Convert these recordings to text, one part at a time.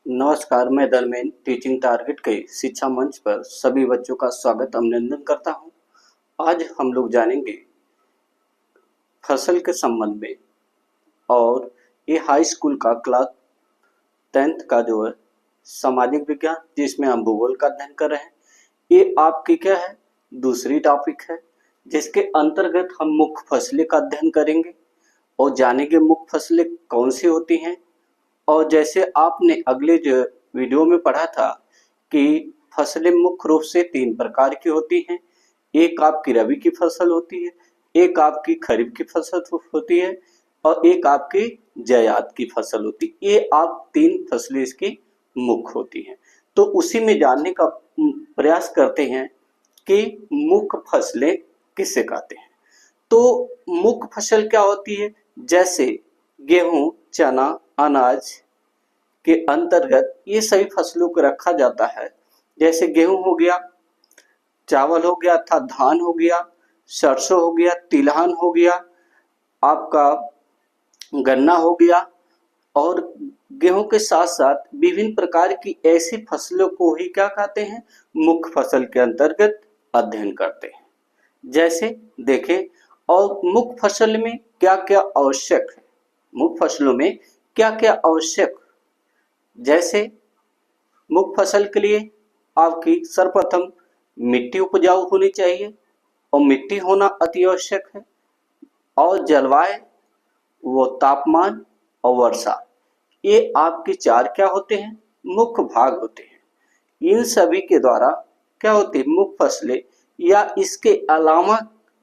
नमस्कार, मैं Dharmendra teaching target के शिक्षा मंच पर सभी बच्चों का स्वागत अभिनंदन करता हूं। आज हम लोग जानेंगे फसल के संबंध में और ये हाई स्कूल का क्लास 10th का जो है सामाजिक विज्ञान, जिसमें हम भूगोल का अध्ययन कर रहे हैं। ये आपकी क्या है, दूसरी टॉपिक है, जिसके अंतर्गत हम मुख्य फसलें का अध्ययन करेंगे और जानेंगे मुख्य फसलें कौन सी होती हैं। और जैसे आपने अगले जो वीडियो में पढ़ा था कि फसलें मुख्य रूप से 3 प्रकार की होती हैं। एक आपकी रबी की फसल होती है, एक आपकी खरीफ की फसल होती है और एक आपकी जायद की फसल होती है। ये आप 3 फसलें इसकी मुख्य होती हैं। तो उसी में जानने का प्रयास करते हैं कि मुख्य फसलें किसे कहते हैं। तो मुख्य फसल क्या होती है? जैसे गेहूं, चना, अनाज के अंतर्गत ये सभी फसलों को रखा जाता है। जैसे गेहूं हो गया, चावल हो गया अर्थात धान हो गया, सरसों हो गया, तिलहन हो गया, आपका गन्ना हो गया। और गेहूं के साथ साथ विभिन्न प्रकार की ऐसी फसलों को ही क्या कहते हैं, मुख्य फसल के अंतर्गत अध्ययन करते हैं। जैसे देखें, और मुख्य फसल में क्या क्या आवश्यक है, मुख्य फसलों में क्या क्या आवश्यक। जैसे मुख्य फसल के लिए आपकी सर्वप्रथम मिट्टी उपजाऊ होनी चाहिए और मिट्टी होना अति आवश्यक है। और जलवायु, वो तापमान और वर्षा, ये आपके 4 क्या होते हैं, मुख्य भाग होते हैं। इन सभी के द्वारा क्या होती है, मुख्य फसलें या इसके अलावा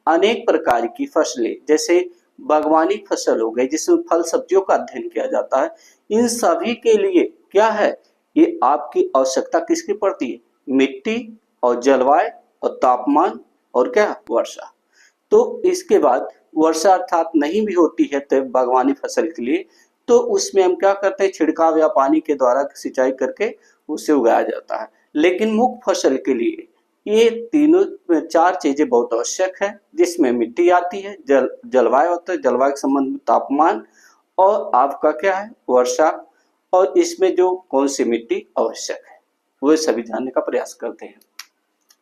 अनेक प्रकार की फसलें, जैसे बागवानी फसल हो गई जिसमें फल सब्जियों का अध्ययन किया जाता है। इन सभी के लिए क्या है, ये आपकी आवश्यकता किसकी पड़ती है, मिट्टी और जलवायु और तापमान और क्या, वर्षा। तो इसके बाद वर्षा अर्थात नहीं भी होती है तो बागवानी फसल के लिए, तो उसमें हम क्या करते हैं, छिड़काव या पानी के द्वारा सिंचाई करके उसे उगाया जाता है। लेकिन मुख्य फसल के लिए ये तीनों 4 चीजें बहुत आवश्यक है, जिसमें मिट्टी आती है, जलवायु होता है, जलवायु के संबंध में तापमान, और आपका क्या है, वर्षा। और इसमें जो कौन सी मिट्टी आवश्यक है वो सभी जानने का प्रयास करते हैं।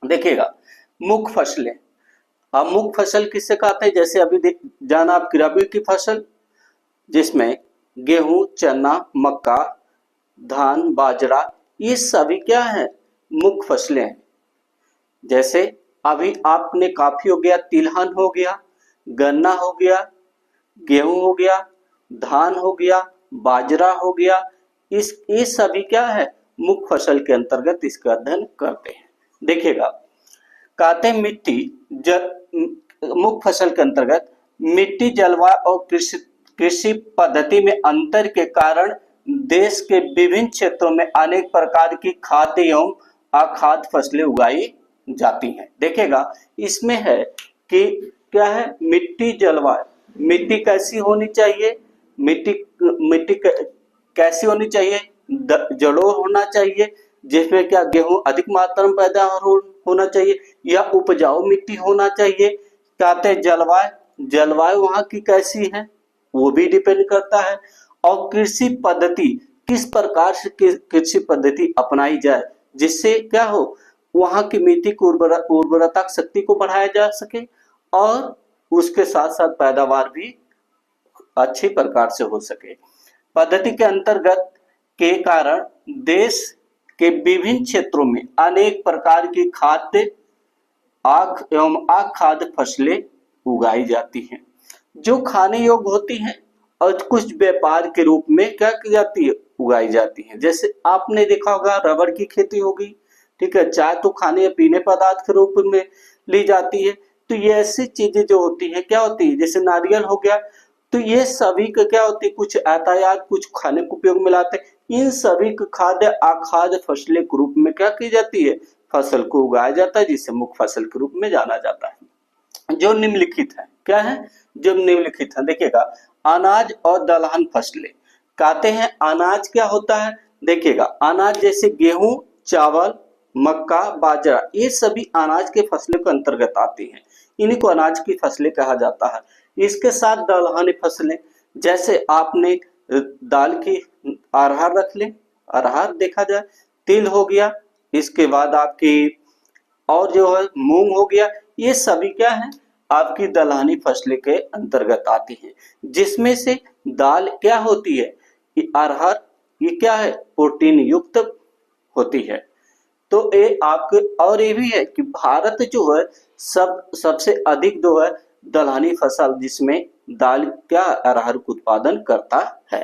देखिएगा, मुख्य फसलें, अब मुख्य फसल किससे कहते हैं, जैसे अभी जाना आपकी रबी की फसल, जिसमें गेहूं, चना, मक्का, धान, बाजरा, ये सभी क्या है, मुख्य फसलें हैं। जैसे अभी आपने काफी हो गया, तिलहन हो गया, गन्ना हो गया, गेहूं हो गया, धान हो गया, बाजरा हो गया, ये सभी क्या है, मुख्य फसल के अंतर्गत इसका अध्ययन करते हैं। देखिएगा, कहते हैं मिट्टी मुख्य फसल के अंतर्गत मिट्टी, जलवायु और कृषि पद्धति में अंतर के कारण देश के विभिन्न क्षेत्रों में अनेक प्रकार की खाद्य एवं अखाद्य फसलें उगाई जाती हैं। देखिएगा, इसमें है कि क्या है, मिट्टी, जलवायु, मिट्टी कैसी होनी चाहिए, मिट्टी कैसी होनी चाहिए, जड़ों होना चाहिए, जिसमें क्या गेहूं अधिक मात्रा में पैदा होना चाहिए, या उपजाऊ मिट्टी होना चाहिए। कहते हैं जलवायु वहां की कैसी है वो भी डिपेंड करता है। और कृषि पद्धति, किस प्रकार से कृषि पद्धति अपनाई जाए जिससे क्या हो, वहां की मिट्टी की उर्वरता शक्ति को बढ़ाया जा सके और उसके साथ साथ पैदावार भी अच्छी प्रकार से हो सके। पद्धति के अंतर्गत के कारण देश के विभिन्न क्षेत्रों में अनेक प्रकार की खाद्य एवं अखाद्य फसलें उगाई जाती हैं, जो खाने योग्य होती हैं और कुछ व्यापार के रूप में क्या की जाती है, उगाई जाती हैं। जैसे आपने देखा होगा, रबड़ की खेती होगी, ठीक है, चाय तो खाने या पीने पदार्थ के रूप में ली जाती है। तो ये ऐसी चीजें जो होती है क्या होती है, जैसे नारियल हो गया, तो ये सभी का क्या होती है, कुछ यातायात, कुछ खाने को उपयोग में लाते हैं। इन सभी को खाद्य अखाद्य फसलें के रूप में क्या की जाती है, फसल को उगाया जाता है, जिसे मुख्य फसल के रूप में जाना जाता है। जो निम्नलिखित है, क्या है, जो निम्नलिखित है। देखिएगा, अनाज और दलहन फसलें, कहते हैं अनाज क्या होता है। देखिएगा, अनाज जैसे गेहूं, चावल, मक्का, बाजरा, ये सभी अनाज के फसलों के अंतर्गत आती हैं, इन्हीं को अनाज की फसलें कहा जाता है। इसके साथ दलहनी फसलें, जैसे आपने दाल की अरहर रख ले, अरहर देखा जाए, तिल हो गया, इसके बाद आपकी और जो है मूंग हो गया, ये सभी क्या है आपकी दलहनी फसलें के अंतर्गत आती हैं, जिसमें से दाल क्या होती है, ये अरहर, ये क्या है प्रोटीन युक्त होती है। तो ये आपके और ये भी है कि भारत जो है सबसे अधिक जो है दलहनी फसल जिसमें दाल क्या अरहर का उत्पादन करता है।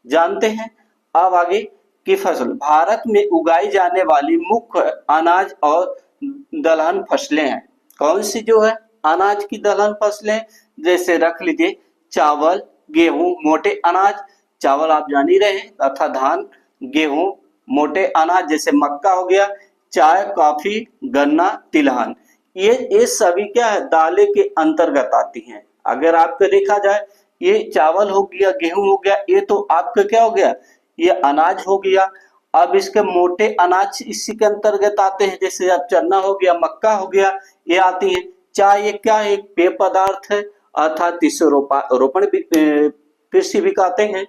जानते हैं अब आगे की फसल। भारत में उगाई जाने वाली मुख्य अनाज और दलहन फसलें हैं। कौन सी जो है अनाज की दलहन फसलें, जैसे रख लीजिए चावल, गेहूं, मोटे अनाज, चावल आप जान ही रहे हैं, तथा धान, गेहूं, मोटे अनाज जैसे मक्का हो गया, चाय, कॉफी, गन्ना, तिलहन, ये सभी क्या है दालें के अंतर्गत आती हैं। अगर आपका देखा जाए ये चावल हो गया, गेहूं हो गया, ये तो आपका क्या हो गया, ये अनाज हो गया। अब इसके मोटे अनाज इसी के अंतर्गत आते हैं, जैसे अब चना हो गया, मक्का हो गया, ये आती है। चाय ये क्या है, एक पेय पदार्थ है, अर्थात इसे रोपण भी कृषि भी कहते हैं,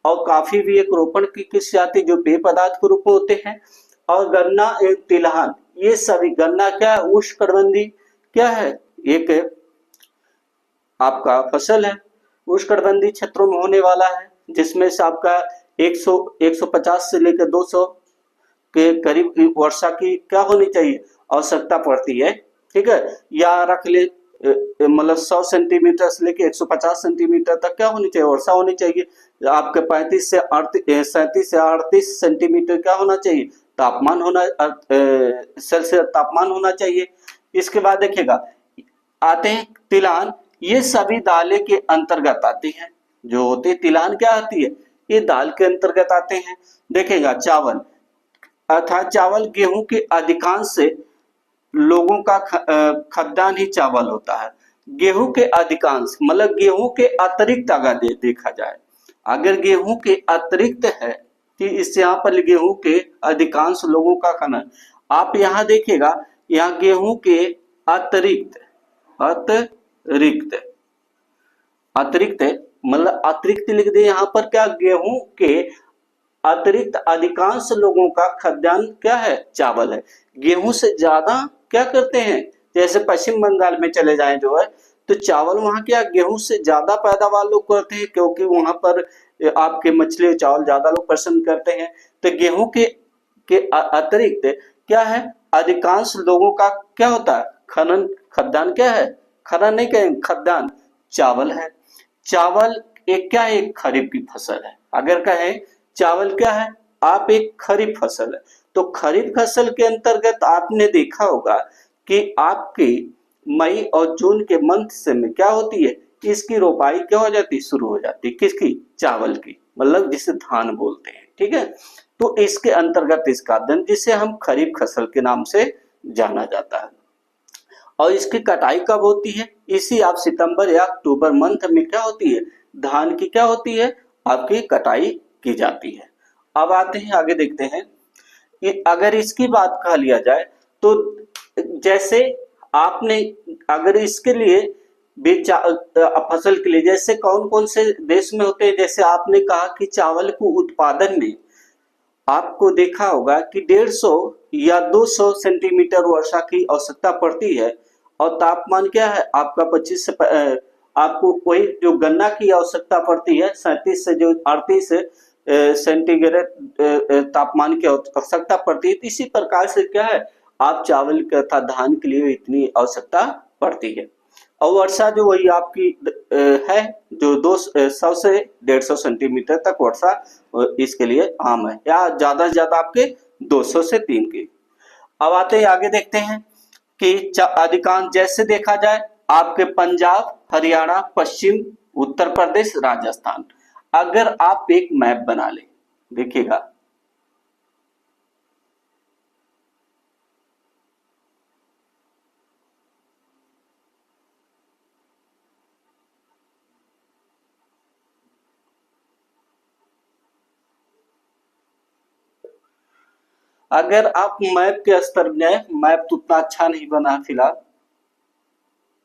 और काफी भी एक रोपण की कृषि आती है जो पेय पदार्थ के रूप में होते हैं। और गन्ना, तिलहन, ये सभी, गन्ना क्या है उष्णकटिबंधीय क्या है एक आपका फसल है, उष्णकटिबंधीय क्षेत्रों में होने वाला है, जिसमें से आपका 100 150 से लेकर 200 के करीब वर्षा की क्या होनी चाहिए आवश्यकता पड़ती है। ठीक है, या रख ले मतलब 100 सेंटीमीटर से लेकर 150 सेंटीमीटर तक क्या होनी चाहिए वर्षा होनी चाहिए। आपके 35 से 37 से 38 सेंटीमीटर क्या होना चाहिए तापमान होना, सेल्सियस तापमान होना चाहिए। इसके बाद देखिएगा आते हैं तिलहन, ये सभी दालें के अंतर्गत आती हैं। जो होती है तिलहन क्या आती है, ये दाल के अंतर्गत आते हैं। देखेगा चावल, अर्थात चावल गेहूं के अधिकांश से लोगों का खाद्यान्न ही चावल होता है। गेहूं के अधिकांश मतलब गेहूं के अतिरिक्त अगर देखा जाए, अगर गेहूं के अतिरिक्त है कि इस यहाँ पर गेहूं के अधिकांश लोगों का खाना, आप यहाँ देखिएगा यहाँ गेहूं के अतिरिक्त, अतिरिक्त, अतिरिक्त मतलब अतिरिक्त लिख दे यहाँ पर, क्या गेहूं के अतिरिक्त अधिकांश लोगों का खाद्यान्न क्या है चावल है। गेहूं से ज्यादा क्या करते हैं, जैसे पश्चिम बंगाल में चले जाएं जो है तो चावल वहां क्या गेहूं से ज्यादा पैदावार लोग करते हैं, क्योंकि वहां पर आपके मछली चावल ज्यादा लोग पसंद करते हैं। तो गेहूं के अतिरिक्त क्या है अधिकांश लोगों का क्या होता है खनन, खाद्यान्न क्या है, खनन नहीं कहेंगे खाद्यान्न चावल है। चावल एक क्या है एक खरीफ की फसल है। अगर कहें चावल क्या है आप एक खरीफ फसल है, तो खरीफ फसल के अंतर्गत आपने देखा होगा कि आपकी मई और जून के मंथ से में क्या होती है इसकी रोपाई क्या हो जाती है शुरू हो जाती है, किसकी चावल की, मतलब जिसे धान बोलते हैं। ठीक है, तो इसके अंतर्गत इसका दिन जिसे हम खरीफ फसल के नाम से जाना जाता है। और इसकी कटाई कब होती है, इसी आप सितंबर या अक्टूबर मंथ में क्या होती है धान की क्या होती है आपकी कटाई की जाती है। अब आते हैं आगे देखते हैं कि अगर इसकी बात कह लिया जाए तो जैसे आपने अगर इसके लिए फसल के लिए जैसे कौन कौन से देश में होते हैं, जैसे आपने कहा कि चावल को उत्पादन में आपको देखा होगा कि 150 या 200 सेंटीमीटर वर्षा की आवश्यकता पड़ती है, और तापमान क्या है आपका 25 से आपको वही जो गन्ना की आवश्यकता पड़ती है 37 से जो 38 सेंटीग्रेड तापमान की आवश्यकता पड़ती है। तो इसी प्रकार से क्या है आप चावल तथा धान के लिए इतनी आवश्यकता पड़ती है। और वर्षा जो वही आपकी है जो 200 से 150 सेंटीमीटर तक वर्षा इसके लिए आम है, या ज्यादा से ज्यादा आपके 200 से 3 की। अब आते हैं आगे देखते हैं कि अधिकांश जैसे देखा जाए आपके पंजाब, हरियाणा, पश्चिम उत्तर प्रदेश, राजस्थान, अगर आप एक मैप बना ले देखिएगा अगर आप मैप के स्तर में जाए, मैप तो उतना अच्छा नहीं बना फिलहाल,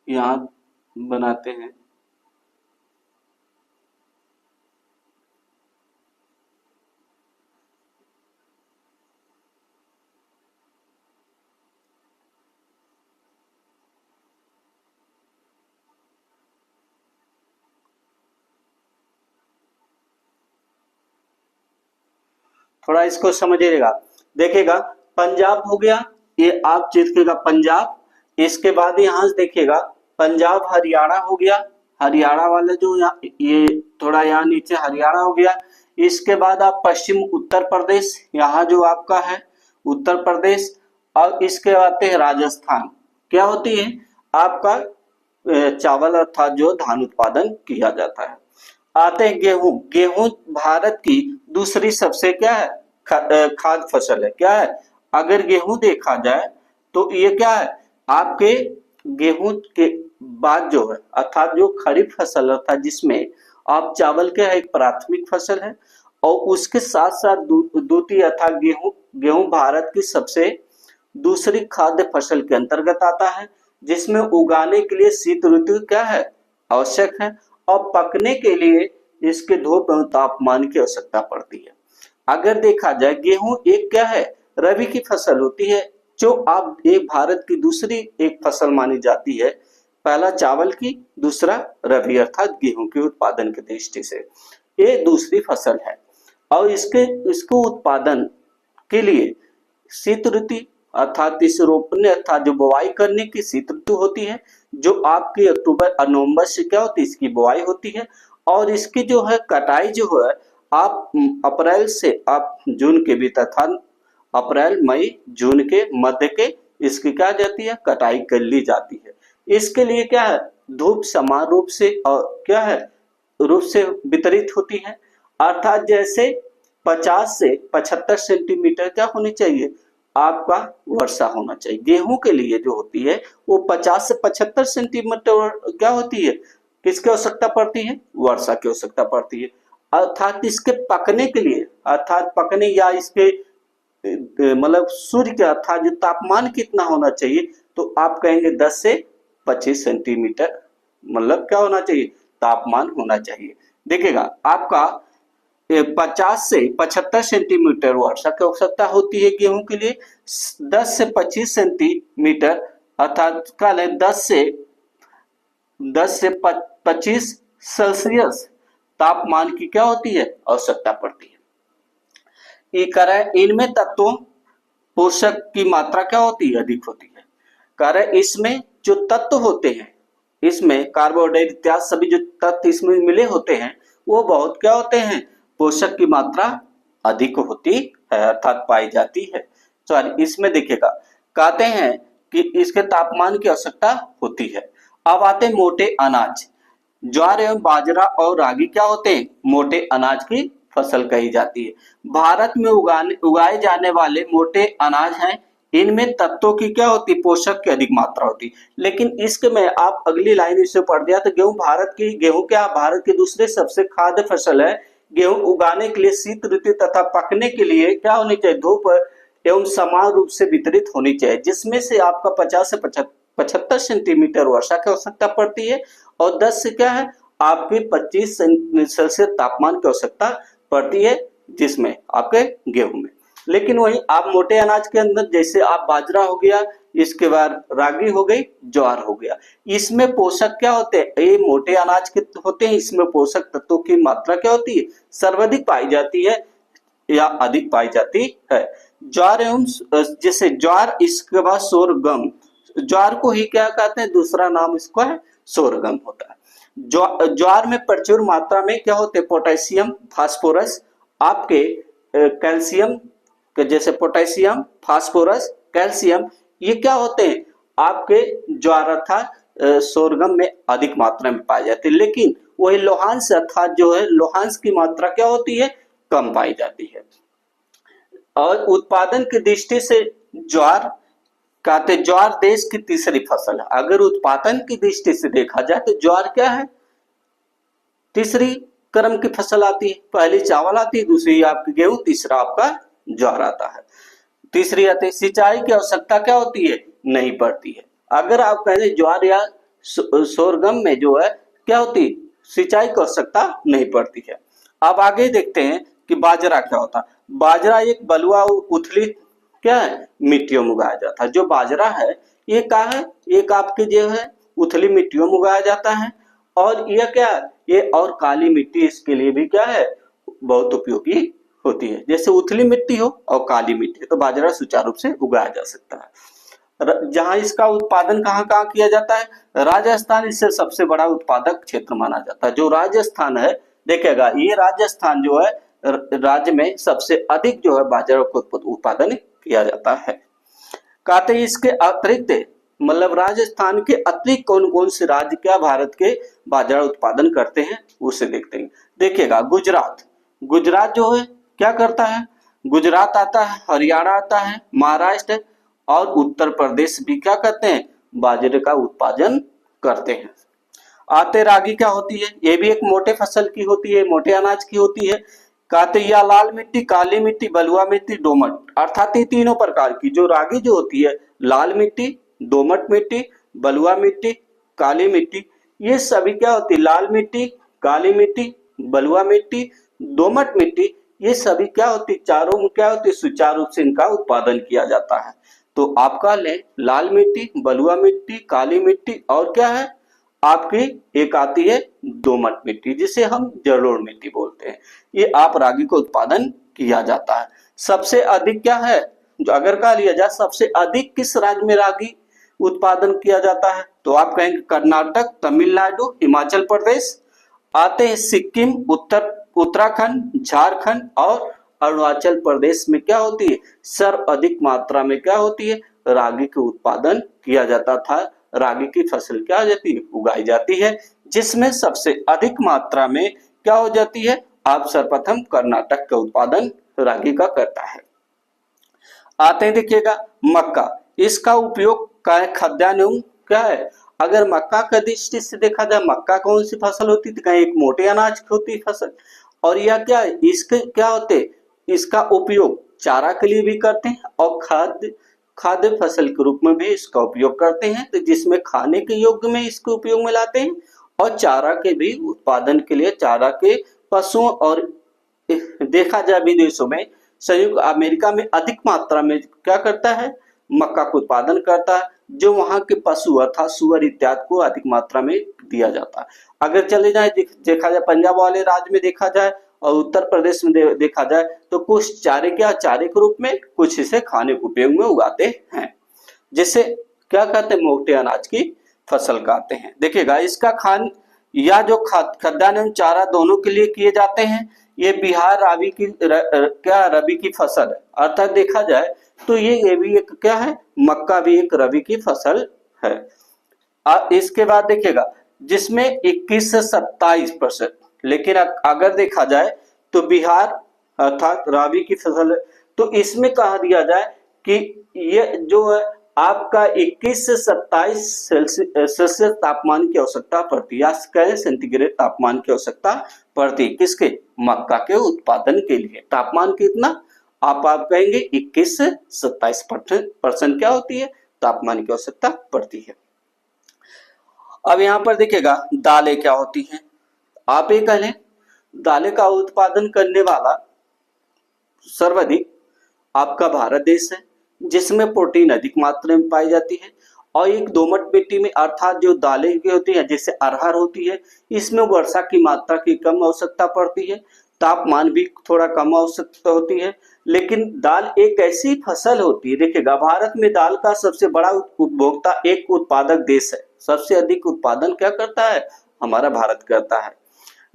यहाँ बनाते हैं। थोड़ा इसको समझिएगा। देखिएगा पंजाब हो गया, ये आप लिखिएगा पंजाब। इसके बाद यहाँ से देखिएगा पंजाब हरियाणा हो गया, हरियाणा वाला जो यहाँ ये थोड़ा यहाँ नीचे हरियाणा हो गया। इसके बाद आप पश्चिम उत्तर प्रदेश, यहाँ जो आपका है उत्तर प्रदेश। और इसके बाद आते हैं राजस्थान, क्या होती है आपका चावल अर्थात जो धान उत्पादन किया जाता है। आते हैं गेहूं, गेहूं भारत की दूसरी सबसे क्या है खाद्य फसल है, क्या है। अगर गेहूं देखा जाए तो ये क्या है आपके गेहूं के बाद जो है अर्थात जो खरीफ फसल अर्थात जिसमें आप चावल के एक प्राथमिक फसल है, और उसके साथ साथ द्वितीय अर्थात गेहूं भारत की सबसे दूसरी खाद्य फसल के अंतर्गत आता है, जिसमें उगाने के लिए शीत ऋतु क्या है आवश्यक है, और पकने के लिए इसके धूप एवं तापमान की आवश्यकता पड़ती है। अगर देखा जाए गेहूं एक क्या है रबी की फसल होती है, जो आप एक भारत की दूसरी एक फसल मानी जाती है, पहला चावल की, दूसरा रबी अर्थात गेहूं के उत्पादन के दृष्टि से ये दूसरी फसल है। और इसको उत्पादन के लिए शीत ऋतु अर्थात इस रोपने अर्थात जो बुवाई करने की शीत ऋतु होती है, जो आपकी अक्टूबर और नवंबर से क्या होती है इसकी बुवाई होती है, और इसकी जो है कटाई जो है आप अप्रैल से आप जून के बीच अर्थात अप्रैल मई जून के मध्य के इसकी क्या जाती है कटाई कर ली जाती है। इसके लिए क्या है धूप समान रूप से और क्या है रूप से वितरित होती है, अर्थात जैसे 50 से 75 सेंटीमीटर क्या होनी चाहिए आपका वर्षा होना चाहिए। गेहूं के लिए जो होती है वो 50 से 75 सेंटीमीटर क्या होती है किसकी आवश्यकता पड़ती है वर्षा की आवश्यकता पड़ती है। अर्थात इसके पकने के लिए अर्थात पकने या इसके मतलब सूर्य के अर्थात जो तापमान कितना होना चाहिए, तो आप कहेंगे 10 से 25 सेंटीमीटर मतलब क्या होना चाहिए तापमान होना चाहिए। देखिएगा आपका 50 से 75 सेंटीमीटर वर्षा की आवश्यकता होती है गेहूं के लिए। 10 से 25 सेंटीमीटर अर्थात का 10 से 25 सेल्सियस तापमान की क्या होती है आवश्यकता पड़ती है। ये कह रहा है इनमें तत्वों पोषक की मात्रा क्या होती है अधिक होती है। कह रहा है इसमें जो तत्व होते हैं इसमें कार्बोहाइड्रेट इत्यादि सभी जो तत्व इसमें मिले होते हैं वो बहुत क्या होते हैं पोषक की मात्रा अधिक होती है अर्थात पाई जाती है। सॉरी इसमें देखिएगा कहते हैं कि इसके तापमान की आवश्यकता होती है। अब आते हैं मोटे अनाज, ज्वार एवं बाजरा और रागी क्या होते हैं मोटे अनाज की फसल कही जाती है। भारत में उगाए जाने वाले मोटे अनाज हैं, इनमें तत्वों की क्या होती पोषक की अधिक मात्रा होती। लेकिन इसके में आप अगली लाइन इसे पढ़ दिया तो गेहूं क्या भारत की दूसरे सबसे खाद्य फसल है। गेहूं उगाने के लिए शीत ऋतु तथा पकने के लिए क्या होनी चाहिए धूप एवं समान रूप से वितरित होनी चाहिए, जिसमें से आपका 50 से 75 सेंटीमीटर वर्षा की आवश्यकता पड़ती है, और 10 से क्या है आपके 25 सेल्सियस तापमान की आवश्यकता पड़ती है जिसमें आपके गेहूं में। लेकिन वही आप मोटे अनाज के अंदर जैसे आप बाजरा हो गया, इसके बाद रागी हो गई, ज्वार हो गया, इसमें पोषक क्या होते हैं ये मोटे अनाज के होते हैं, इसमें पोषक तत्वों की मात्रा क्या होती है सर्वाधिक पाई जाती है या अधिक पाई जाती है। ज्वार एवं जैसे ज्वार, इसके बाद सोरगम, ज्वार को ही क्या कहते हैं दूसरा नाम इसको है सोरगम होता है। ज्वार में प्रचुर मात्रा में क्या होते हैं पोटेशियम फास्फोरस आपके कैल्शियम के जैसे पोटेशियम फास्फोरस कैल्शियम ये क्या होते हैं आपके ज्वार अर्थात सोरगम में अधिक मात्रा में पाए जाते हैं। लेकिन वही लोहांश अर्थात जो है लोहांश की मात्रा क्या होती है कम पाई जाती है। और उत्पादन की दृष्टि से ज्वार कहते ज्वार देश की तीसरी फसल है। अगर उत्पादन की दृष्टि से देखा जाए तो ज्वार क्या है तीसरी क्रम की फसल आती है, पहली चावल आती है, दूसरी आपकी गेहूं, तीसरा आपका ज्वार आता है, तीसरी आती है। सिंचाई की आवश्यकता क्या होती है नहीं पड़ती है। अगर आप कहें ज्वार या सोरगम में जो है क्या होती सिंचाई की आवश्यकता नहीं पड़ती है। अब आगे देखते हैं कि बाजरा क्या होता है। बाजरा एक बलुआ उथली क्या है मिट्टियों में उगाया जाता है। जो बाजरा है ये क्या है एक आपके जो है उथली मिट्टियों में उगाया जाता है, और यह क्या ये और काली मिट्टी इसके लिए भी क्या है बहुत उपयोगी होती है, जैसे उथली मिट्टी हो और काली मिट्टी, तो बाजरा सुचारू रूप से उगाया जा सकता है। जहां इसका उत्पादन कहाँ कहाँ किया जाता है, राजस्थान इससे सबसे बड़ा उत्पादक क्षेत्र माना जाता है। जो राजस्थान है, देखिएगा ये राजस्थान जो है राज्य में सबसे अधिक जो है बाजरा का उत्पादन किया जाता है। कहते हैं इसके अतिरिक्त मतलब राजस्थान के अतिरिक्त कौन कौन से राज्य क्या भारत के बाजरा उत्पादन करते हैं उसे देखते हैं। देखिएगा गुजरात, गुजरात जो है क्या करता है, गुजरात आता है, हरियाणा आता है, महाराष्ट्र और उत्तर प्रदेश भी क्या करते हैं, बाजरे का उत्पादन करते हैं। आते रागी क्या होती है, ये भी एक मोटे फसल की होती है, मोटे अनाज की होती है। कहते या लाल मिट्टी, काली मिट्टी, बलुआ मिट्टी, दोमट, अर्थात ये तीनों प्रकार की जो रागी जो होती है, लाल मिट्टी, दोमट मिट्टी, बलुआ मिट्टी, काली मिट्टी, ये सभी क्या होती है, लाल मिट्टी, काली मिट्टी, बलुआ मिट्टी, दोमट मिट्टी, ये सभी क्या होती, चारों में क्या होती, सुचारू रूप से इनका उत्पादन किया जाता है। तो आपका ले लाल मिट्टी, बलुआ मिट्टी, काली मिट्टी और क्या है आपकी एक आती है दोमट मिट्टी, जिसे हम जलोढ़ मिट्टी बोलते हैं। ये आप रागी का उत्पादन किया जाता है। सबसे अधिक क्या है, जो अगर कहा लिया जाए सबसे अधिक किस राज्य में रागी उत्पादन किया जाता है, तो आप कहेंगे कर्नाटक, तमिलनाडु, हिमाचल प्रदेश आते हैं, सिक्किम, उत्तराखंड, झारखंड और अरुणाचल प्रदेश में क्या होती है, सर्वाधिक मात्रा में क्या होती है, रागी का उत्पादन किया जाता था। रागी की फसल क्या हो जाती है, उगाई जाती है, जिसमें सबसे अधिक मात्रा में क्या हो जाती है, आप सर्वप्रथम कर्नाटक का उत्पादन रागी का करता है। आते हैं देखिएगा मक्का, इसका उपयोग खाद्यान्न क्या है, अगर मक्का का दृष्टि से देखा जाए, मक्का कौन सी फसल होती थी, कहीं एक मोटे अनाज की होती फसल, और यह क्या है, इसके क्या होते, इसका उपयोग चारा के लिए भी करते हैं और खाद्य फसल के रूप में भी इसका उपयोग करते हैं, तो जिसमें खाने के योग्य में इसके उपयोग में लाते हैं और चारा के भी उत्पादन के लिए, चारा के पशुओं, और देखा जाए विदेशों में संयुक्त अमेरिका में अधिक मात्रा में क्या करता है, मक्का का उत्पादन करता है, जो वहां के पशु अर्थात सुअर इत्यादि को अधिक मात्रा में दिया जाता है। अगर चले जाए देखा जाए पंजाब वाले राज्य में देखा जाए और उत्तर प्रदेश में देखा जाए तो कुछ चारे चारे के रूप में, कुछ इसे खाने के उपयोग में उगाते हैं, जिसे क्या कहते हैं, मोटे अनाज की फसल कहते हैं। देखिएगा इसका खान या जो खाद्यान्न चारा दोनों के लिए किए जाते हैं, ये बिहार रबी की रबी की फसल है, अर्थात देखा जाए तो ये भी एक क्या है, मक्का भी एक रबी की फसल है। इसके बाद देखिएगा जिसमें 21 से 27%, लेकिन अगर देखा जाए तो बिहार अर्थात रबी की फसल है, तो इसमें कहा दिया जाए कि ये जो है आपका 21 से 27 सेल्सियस तापमान की आवश्यकता पड़ती है, या सेंटीग्रेड तापमान की आवश्यकता पड़ती है, किसके, मक्का के उत्पादन के लिए। तापमान कितना, आप कहेंगे 21 से 27% क्या होती है, तापमान की आवश्यकता पड़ती है। अब यहाँ पर देखिएगा दालें क्या होती हैं, आप ये कह लें दालें का उत्पादन करने वाला सर्वाधिक आपका भारत देश है, जिसमें प्रोटीन अधिक मात्रा में पाई जाती है, और एक दोमट मिट्टी में अर्थात जो दालें की होती है जैसे अरहर होती है, इसमें वर्षा की मात्रा की कम आवश्यकता पड़ती है, तापमान भी थोड़ा कम आवश्यकता होती है। लेकिन दाल एक ऐसी फसल होती है, देखिएगा भारत में दाल का सबसे बड़ा उपभोक्ता एक उत्पादक देश है, सबसे अधिक उत्पादन क्या करता है, हमारा भारत करता है।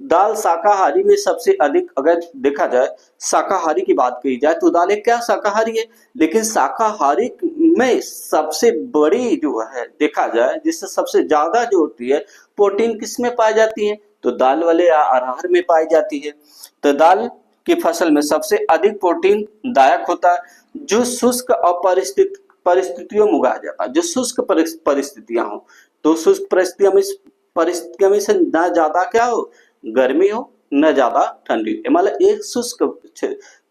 दाल शाकाहारी में सबसे अधिक, अगर देखा जाए शाकाहारी की बात की जाए तो दाल एक क्या शाकाहारी है, लेकिन शाकाहारी में सबसे बड़ी जो है देखा जाए जिससे सबसे ज्यादा जो होती है प्रोटीन किस में पाई जाती है, तो दाल वाले या अरहर में पाई जाती है। तो दाल की फसल में सबसे अधिक प्रोटीन दायक होता है, जो शुष्क और परिस्थितियों में उगाया जाता है, जो शुष्क परिस्थितियां हो, तो शुष्क परिस्थितियों में से ना ज्यादा क्या हो, गर्मी हो, न ज्यादा ठंडी, मतलब एक शुष्क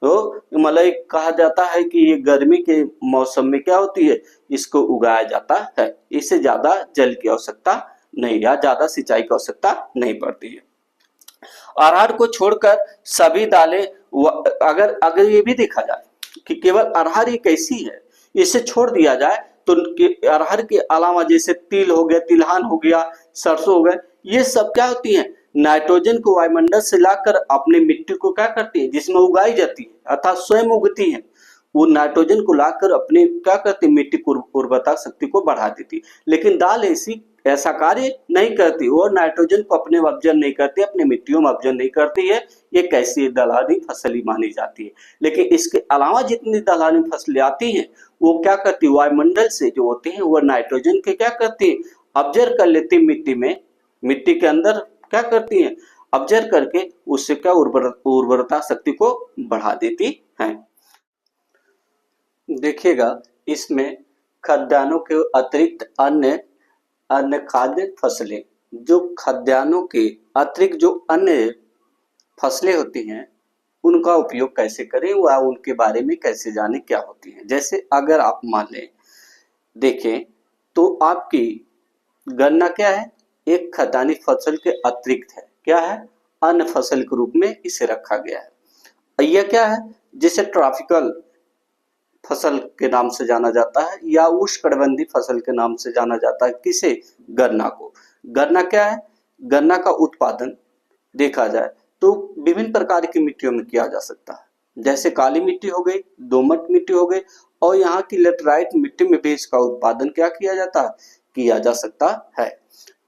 तो मतलब कहा जाता है कि ये गर्मी के मौसम में क्या होती है, इसको उगाया जाता है, इससे ज्यादा जल की आवश्यकता नहीं या ज्यादा सिंचाई की आवश्यकता नहीं पड़ती है। अरहर को छोड़कर सभी दालें, अगर ये भी देखा जाए कि केवल अरहर एक ऐसी है, इसे छोड़ दिया जाए तो अरहर के अलावा जैसे तिल हो गया, तिलहन हो गया, सरसों हो गए, ये सब क्या होती हैं, नाइट्रोजन को वायुमंडल से लाकर अपनी मिट्टी को क्या करती है, जिसमें उगाई जाती है अर्थात स्वयं उगती है, वो नाइट्रोजन को लाकर अपने क्या करती है, मिट्टी को उर्वरता शक्ति को बढ़ा देती। लेकिन दाल ऐसा कार्य नहीं करती, वो नाइट्रोजन को अपने में अब्जॉर्ब नहीं करती, अपने मिट्टियों में अब्जॉर्ब नहीं करती है। ये कैसी दलहनी फसल ही मानी जाती है। लेकिन इसके अलावा जितनी दलहनी फसलें आती हैं वो क्या करती है, वायुमंडल से जो होते हैं वो नाइट्रोजन के क्या करती है, अब्जॉर्ब कर लेती है मिट्टी में, मिट्टी के अंदर क्या करती है, अब्जॉर्ब करके उससे क्या उर्वरता शक्ति को बढ़ा देती है। देखिएगा इसमें खाद्यान्नों के अतिरिक्त अन्य खाद्य फसलें, जो खाद्यान्नों के अतिरिक्त जो अन्य फसलें होती हैं उनका उपयोग कैसे करें व उनके बारे में कैसे जानें, क्या होती हैं। जैसे अगर आप मान लें देखें तो आपकी गन्ना क्या है, एक खाद्यान्य फसल के अतिरिक्त है, क्या है, अन्य फसल के रूप में इसे रखा गया है। यह क्या है, जिसे ट्रॉपिकल फसल के नाम से जाना जाता है या उष्णकटिबंधीय फसल के नाम से जाना जाता है। किसे, गन्ना को। गन्ना क्या है, गन्ना का उत्पादन देखा जाए तो विभिन्न प्रकार की मिट्टियों में किया जा सकता है, जैसे काली मिट्टी हो गई, दोमट मिट्टी हो गई, और यहाँ की लेटराइट मिट्टी में भी इसका उत्पादन क्या किया जाता है, किया जा सकता है।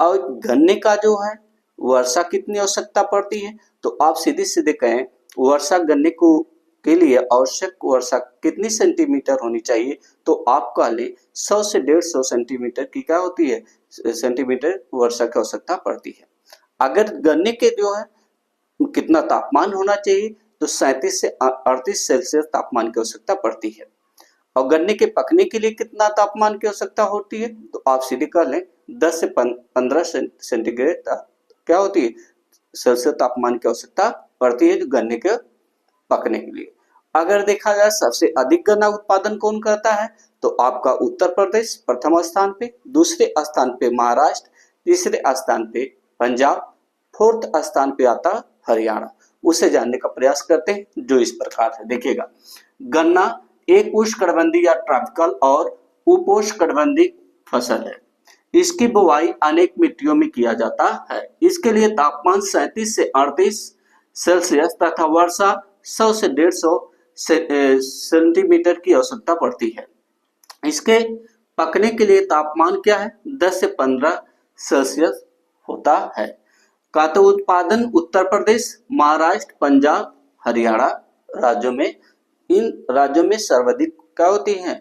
और गन्ने का जो है वर्षा कितनी आवश्यकता पड़ती है, तो आप सीधे सीधे कहें वर्षा गन्ने को के लिए आवश्यक वर्षा कितनी सेंटीमीटर होनी चाहिए, तो आप कह लें 100 से 150 सेंटीमीटर की क्या होती है, सेंटीमीटर वर्षा की आवश्यकता पड़ती है। अगर गन्ने के जो है कितना तापमान होना चाहिए, तो 37 से 38 सेल्सियस तापमान की आवश्यकता पड़ती है। और गन्ने के पकने के लिए कितना तापमान की आवश्यकता होती है, तो आप सीधे कर लें 10 से 15 सेंटीग्रेड क्या होती है, सेल्सियस तापमान की आवश्यकता पड़ती है जो गन्ने के पकने के लिए। अगर देखा जाए सबसे अधिक गन्ना उत्पादन कौन करता है, तो आपका उत्तर प्रदेश प्रथम स्थान पे, दूसरे स्थान पे महाराष्ट्र, तीसरे स्थान पे पंजाब, फोर्थ स्थान पे आता हरियाणा। उसे जानने का प्रयास करते हैं जो इस प्रकार है। देखिएगा गन्ना एक उष्णकटिबंधीय या ट्रॉपिकल और उपोष्णकटिबंधीय फसल है। इसकी बुवाई अनेक मिट्टियों में किया जाता है। इसके लिए तापमान 37 से 38 सेल्सियस तथा वर्षा 100 से 150 सेंटीमीटर की आवश्यकता पड़ती है। इसके पकने के लिए तापमान क्या है, 10 से 15 सेल्सियस होता है। कातो उत्पादन उत्तर प्रदेश, महाराष्ट्र, पंजाब, हरियाणा राज्यों में, इन राज्यों में सर्वाधिक क्या होती है,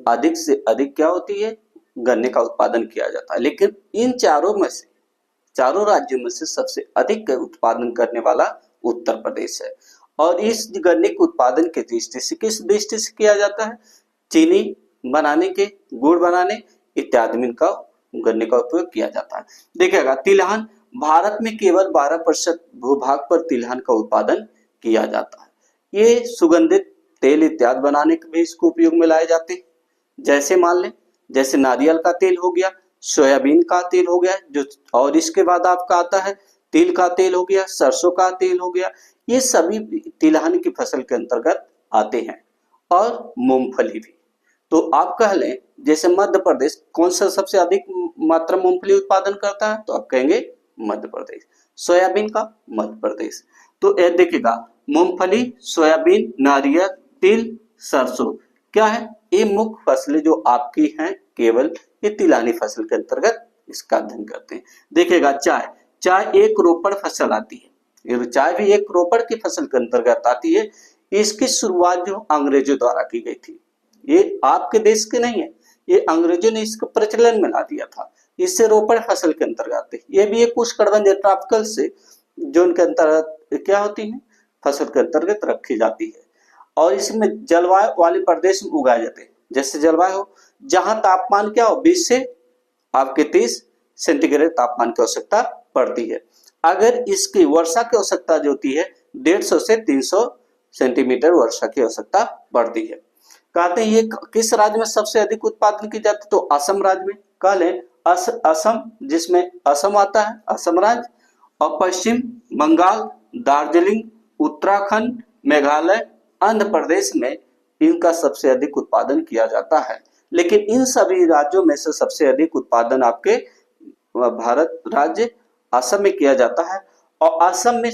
अधिक से अधिक क्या होती है, गन्ने का उत्पादन किया जाता है। लेकिन इन चारों राज्यों में से सबसे अधिक उत्पादन करने वाला उत्तर प्रदेश है। और इस गन्ने के उत्पादन के दृष्टि से किस दृष्टि से किया जाता है, चीनी बनाने के, गुड़ बनाने इत्यादि में का गन्ने का उपयोग किया जाता है। देखिएगा तिलहन, भारत में केवल 12% भूभाग पर तिलहन का उत्पादन किया जाता है। ये सुगंधित तेल इत्यादि बनाने के भी इसको उपयोग में लाए जाते हैं। जैसे मान लें, जैसे नारियल का तेल हो गया, सोयाबीन का तेल हो गया, जो और इसके बाद आपका आता है तिल का तेल हो गया, सरसों का तेल हो गया, ये सभी तिलहन की फसल के अंतर्गत आते हैं। और मूंगफली भी। तो आप कह लें जैसे मध्य प्रदेश कौन सा सबसे अधिक मात्रा मूंगफली उत्पादन करता है, तो आप कहेंगे मध्य प्रदेश। सोयाबीन का मध्य प्रदेश। तो ये देखिएगा मूंगफली, सोयाबीन, नारियल, तिल, सरसों क्या है, ये मुख्य फसलें जो आपकी हैं, केवल ये तिलहनी फसल के अंतर्गत इसका अध्ययन करते हैं। देखिएगा चाय एक रोपड़ फसल आती है, ये चाय भी एक रोपड़ की फसल के अंतर्गत आती है। इसकी शुरुआत जो अंग्रेजों द्वारा की गई थी, ये आपके देश के नहीं है, ये अंग्रेजों ने इसको प्रचलन में ला दिया था। इससे रोपड़ फसल के अंतर्गत है। ये भी एक उष्णकटिबंधीय ट्रॉपिकल से जो उनके अंतर्गत क्या होती है, फसल के अंतर्गत रखी जाती है। और इसमें जलवायु वाले प्रदेश में उगाए जाते हैं। जैसे जलवायु हो जहां तापमान क्या हो, 20 से आपके 30 सेंटीग्रेड तापमान की आवश्यकता पड़ती है। अगर इसकी वर्षा की आवश्यकता जो होती है 150 से 300 सेंटीमीटर वर्षा की आवश्यकता पड़ती है। कहते हैं ये किस राज्य में सबसे अधिक उत्पादन की जाती है, तो असम राज्य में। कह लें असम, जिसमें असम आता है, असम राज्य, और पश्चिम बंगाल, दार्जिलिंग, उत्तराखंड, मेघालय, आंध्र प्रदेश में इनका सबसे अधिक उत्पादन किया जाता है। लेकिन इन सभी राज्यों में से सबसे अधिक उत्पादन आपके भारत राज्य असम में किया जाता है। और असम में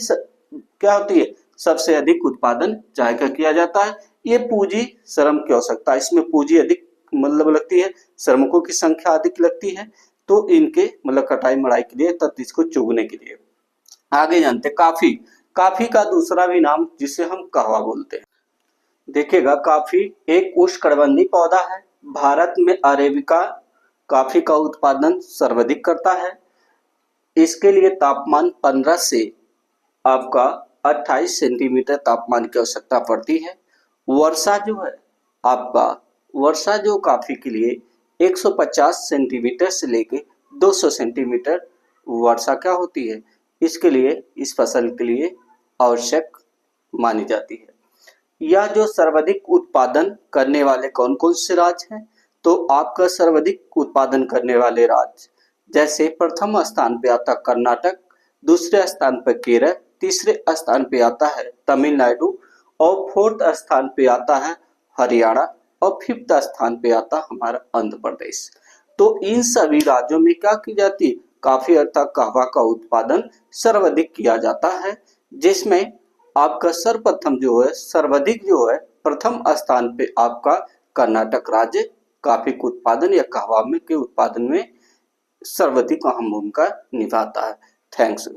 क्या होती है, सबसे अधिक उत्पादन चाय का किया जाता है। ये पूंजी श्रम की आवश्यकता, इसमें पूंजी अधिक मतलब लगती है, श्रमिकों की संख्या अधिक लगती है, तो इनके मतलब कटाई मड़ाई के लिए तथा इसको चुगने के लिए। आगे जानते काफी। काफी का दूसरा भी नाम जिसे हम कहवा बोलते हैं। देखिएगा, काफी एक उष्णकटिबंधीय पौधा है। भारत में अरेबिका काफी का उत्पादन सर्वाधिक करता है। इसके लिए तापमान 15 से आपका 28 सेंटीमीटर तापमान की आवश्यकता पड़ती है। वर्षा जो है आपका, वर्षा जो काफी के लिए 150 सेंटीमीटर से लेके 200 सेंटीमीटर वर्षा क्या होती है, इसके लिए, इस फसल के लिए आवश्यक मानी जाती है। यह जो सर्वाधिक उत्पादन करने वाले कौन कौन से राज्य हैं, तो आपका सर्वाधिक उत्पादन करने वाले राज्य जैसे प्रथम स्थान पे आता कर्नाटक, दूसरे स्थान पर केरल, तीसरे स्थान पे आता है तमिलनाडु और फोर्थ स्थान पे आता है हरियाणा और फिफ्थ स्थान पे आता हमारा आंध्र प्रदेश। तो इन सभी राज्यों में क्या की जाती है, काफी अर्थात कहवा का उत्पादन सर्वाधिक किया जाता है, जिसमें आपका सर्वप्रथम जो है, सर्वाधिक जो है, प्रथम स्थान पे आपका कर्नाटक राज्य काफी के उत्पादन या कहवा में के उत्पादन में सर्वाधिक अहम भूमिका निभाता है। थैंक्स।